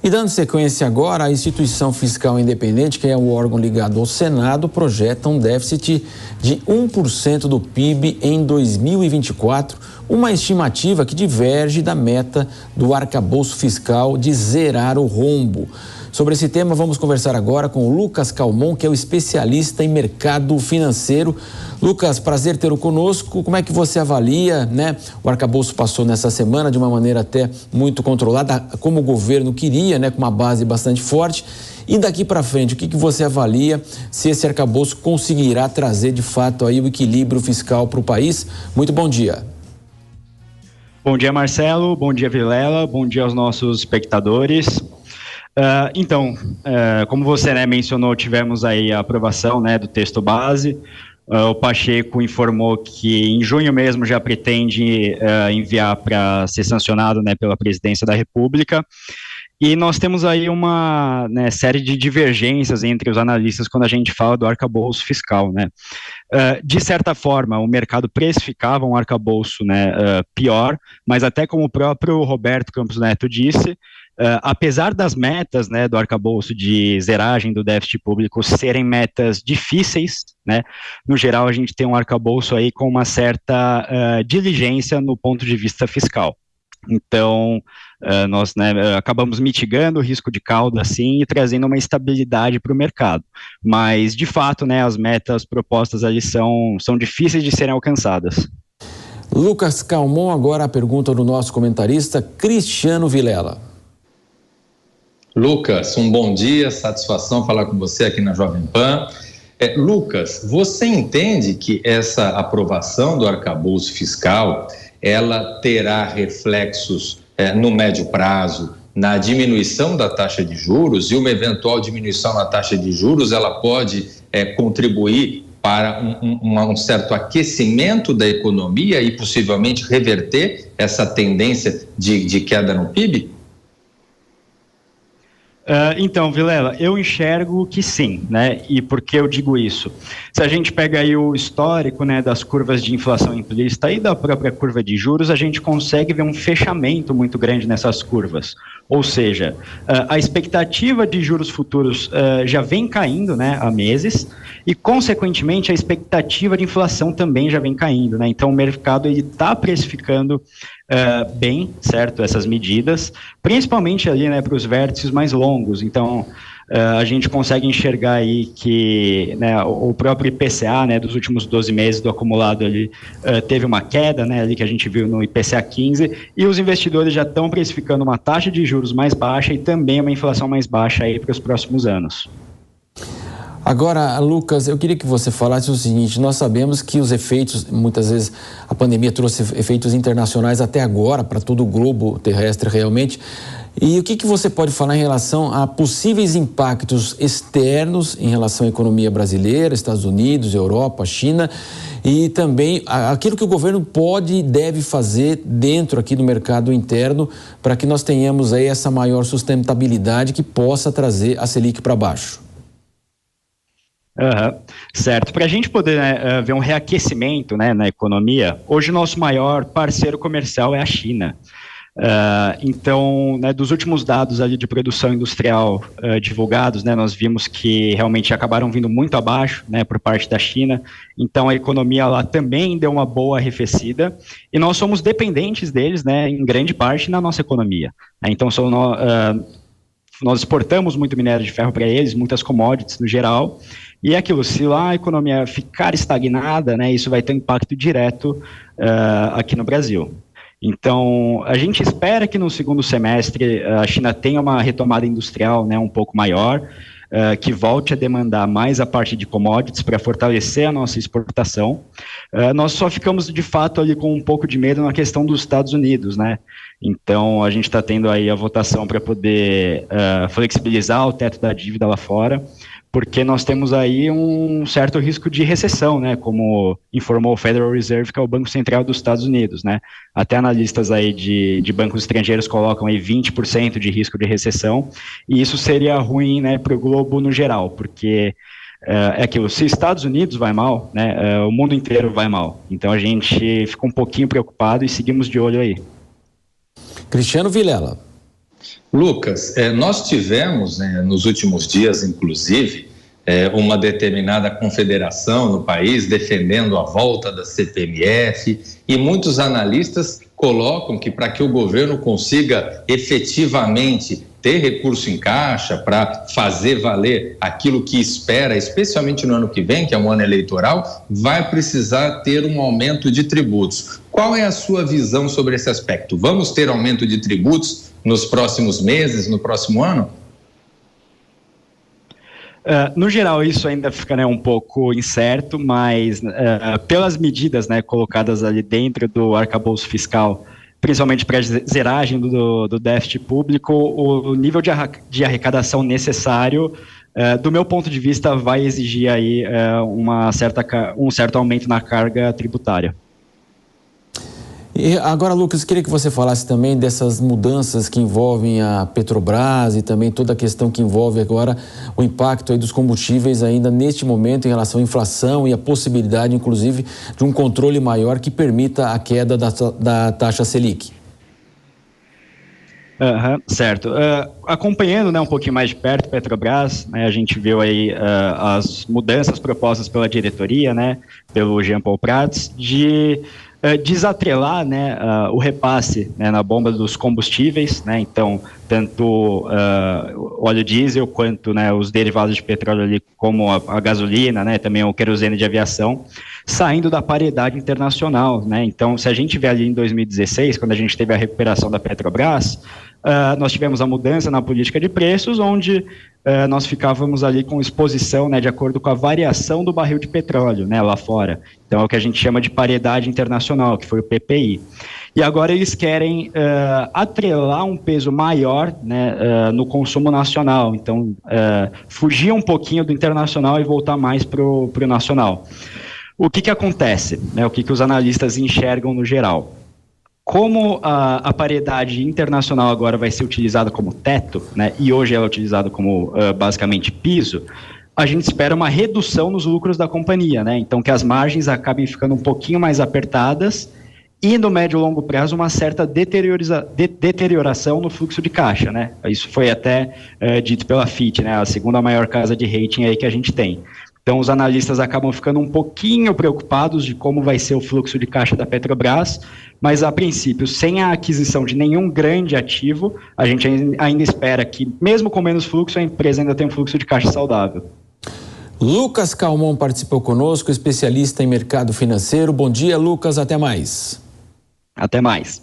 E dando sequência agora, a instituição fiscal independente, que é o órgão ligado ao Senado, projeta um déficit de 1% do PIB em 2024, uma estimativa que diverge da meta do arcabouço fiscal de zerar o rombo. Sobre esse tema, vamos conversar agora com o Lucas Calmon, que é o especialista em mercado financeiro. Lucas, prazer tê-lo conosco. Como é que você avalia, né? O arcabouço passou nessa semana de uma maneira até muito controlada, como o governo queria, né? Com uma base bastante forte. E daqui para frente, o que você avalia se esse arcabouço conseguirá trazer de fato aí o equilíbrio fiscal para o país? Muito bom dia. Bom dia, Marcelo. Bom dia, Vilela. Bom dia aos nossos espectadores. Como você mencionou, tivemos aí a aprovação do texto base. O Pacheco informou que em junho mesmo já pretende enviar para ser sancionado pela Presidência da República. E nós temos aí uma série de divergências entre os analistas quando a gente fala do arcabouço fiscal. De certa forma, o mercado precificava um arcabouço pior, mas até como o próprio Roberto Campos Neto disse, apesar das metas do arcabouço de zeragem do déficit público serem metas difíceis, no geral a gente tem um arcabouço aí com uma certa diligência no ponto de vista fiscal. Então, nós acabamos mitigando o risco de cauda, assim, e trazendo uma estabilidade para o mercado. Mas, de fato, as metas propostas ali são difíceis de serem alcançadas. Lucas Calmon, agora a pergunta do nosso comentarista, Cristiano Vilela. Lucas, um bom dia, satisfação falar com você aqui na Jovem Pan. Lucas, você entende que essa aprovação do arcabouço fiscal, ela terá reflexos no médio prazo, na diminuição da taxa de juros, e uma eventual diminuição na taxa de juros, ela pode contribuir para um certo aquecimento da economia e possivelmente reverter essa tendência de queda no PIB? Então, Vilela, eu enxergo que sim, E por que eu digo isso? Se a gente pega aí o histórico, das curvas de inflação implícita e da própria curva de juros, a gente consegue ver um fechamento muito grande nessas curvas. Ou seja, a expectativa de juros futuros já vem caindo, há meses, e, consequentemente, a expectativa de inflação também já vem caindo, Então, o mercado está precificando bem, certo, essas medidas, principalmente ali, para os vértices mais longos. Então, a gente consegue enxergar aí que o próprio IPCA, dos últimos 12 meses do acumulado ali, teve uma queda, ali que a gente viu no IPCA 15, e os investidores já estão precificando uma taxa de juros mais baixa e também uma inflação mais baixa aí para os próximos anos. Agora, Lucas, eu queria que você falasse o seguinte: nós sabemos que os efeitos, muitas vezes a pandemia trouxe efeitos internacionais até agora para todo o globo terrestre realmente. E o que você pode falar em relação a possíveis impactos externos em relação à economia brasileira, Estados Unidos, Europa, China, e também aquilo que o governo pode e deve fazer dentro aqui do mercado interno para que nós tenhamos aí essa maior sustentabilidade que possa trazer a Selic para baixo? Certo. Para a gente poder ver um reaquecimento na economia, hoje o nosso maior parceiro comercial é a China. Então, dos últimos dados ali de produção industrial divulgados, nós vimos que realmente acabaram vindo muito abaixo, por parte da China. Então, a economia lá também deu uma boa arrefecida e nós somos dependentes deles, em grande parte, na nossa economia. Então, nós exportamos muito minério de ferro para eles, muitas commodities no geral. E é aquilo, se lá a economia ficar estagnada, isso vai ter um impacto direto aqui no Brasil. Então, a gente espera que no segundo semestre a China tenha uma retomada industrial um pouco maior, que volte a demandar mais a parte de commodities para fortalecer a nossa exportação. Nós só ficamos, de fato, ali com um pouco de medo na questão dos Estados Unidos, Então, a gente está tendo aí a votação para poder flexibilizar o teto da dívida lá fora, porque nós temos aí um certo risco de recessão, como informou o Federal Reserve, que é o Banco Central dos Estados Unidos, Até analistas aí de bancos estrangeiros colocam aí 20% de risco de recessão, e isso seria ruim, para o globo no geral, porque é aquilo, se Estados Unidos vai mal, o mundo inteiro vai mal. Então a gente fica um pouquinho preocupado e seguimos de olho aí. Cristiano Vilela. Lucas, nós tivemos, nos últimos dias, inclusive, uma determinada confederação no país defendendo a volta da CPMF, e muitos analistas colocam que para que o governo consiga efetivamente ter recurso em caixa para fazer valer aquilo que espera, especialmente no ano que vem, que é um ano eleitoral, vai precisar ter um aumento de tributos. Qual é a sua visão sobre esse aspecto? Vamos ter aumento de tributos nos próximos meses, no próximo ano? No geral, isso ainda fica um pouco incerto, mas pelas medidas colocadas ali dentro do arcabouço fiscal, principalmente para a zeragem do déficit público, o nível de arrecadação necessário, do meu ponto de vista, vai exigir aí um certo aumento na carga tributária. E agora, Lucas, queria que você falasse também dessas mudanças que envolvem a Petrobras e também toda a questão que envolve agora o impacto aí dos combustíveis ainda neste momento em relação à inflação e a possibilidade, inclusive, de um controle maior que permita a queda da taxa Selic. Certo. Acompanhando um pouquinho mais de perto a Petrobras, a gente viu aí as mudanças propostas pela diretoria, pelo Jean Paul Prats, de desatrelar o repasse na bomba dos combustíveis, então tanto óleo diesel quanto os derivados de petróleo ali, como a gasolina, também o querosene de aviação, saindo da paridade internacional, Então, se a gente vê ali em 2016, quando a gente teve a recuperação da Petrobras, nós tivemos a mudança na política de preços, onde nós ficávamos ali com exposição, de acordo com a variação do barril de petróleo, lá fora. Então, é o que a gente chama de paridade internacional, que foi o PPI. E agora eles querem atrelar um peso maior no consumo nacional. Então, fugir um pouquinho do internacional e voltar mais para o nacional. O que acontece? O que os analistas enxergam no geral? Como a paridade internacional agora vai ser utilizada como teto, e hoje ela é utilizada como basicamente piso, a gente espera uma redução nos lucros da companhia, Então que as margens acabem ficando um pouquinho mais apertadas e no médio e longo prazo uma certa deterioração no fluxo de caixa, Isso foi até dito pela Fitch, a segunda maior casa de rating aí que a gente tem. Então, os analistas acabam ficando um pouquinho preocupados de como vai ser o fluxo de caixa da Petrobras, mas, a princípio, sem a aquisição de nenhum grande ativo, a gente ainda espera que, mesmo com menos fluxo, a empresa ainda tenha um fluxo de caixa saudável. Lucas Calmon participou conosco, especialista em mercado financeiro. Bom dia, Lucas. Até mais. Até mais.